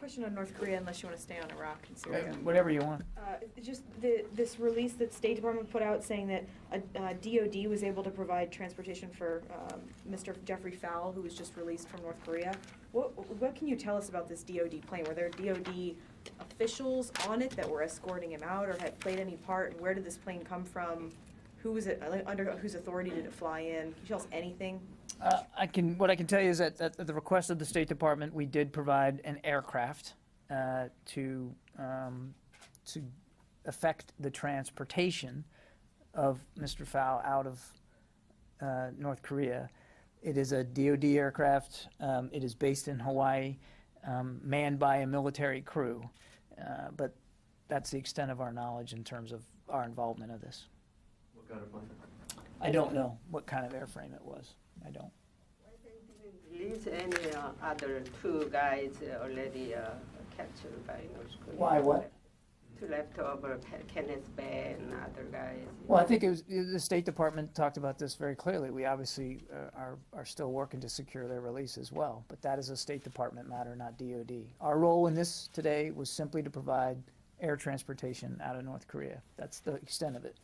question on North Korea, unless you want to stay on Iraq and Syria. Whatever you want. Just this release that State Department put out saying that DOD was able to provide transportation for Mr. Jeffrey Fowle, who was just released from North Korea. What can you tell us about this DOD plane? Were there DOD officials on it that were escorting him out, or had played any part? And where did this plane come from? Who was it under? Whose authority did it fly in? Can you tell us anything? What I can tell you is that at the request of the State Department, we did provide an aircraft to affect the transportation of Mr. Fowle out of North Korea. It is a DOD aircraft. It is based in Hawaii, manned by a military crew. But that's the extent of our knowledge in terms of our involvement of this. What kind of plane? I don't know what kind of airframe it was. I don't. Why they didn't release any other two guys already captured by North Korea? Why what? Two leftover, Kenneth Bay and other guys. Well, I think the State Department talked about this very clearly. We obviously are still working to secure their release as well, but that is a State Department matter, not DOD. Our role in this today was simply to provide air transportation out of North Korea. That's the extent of it.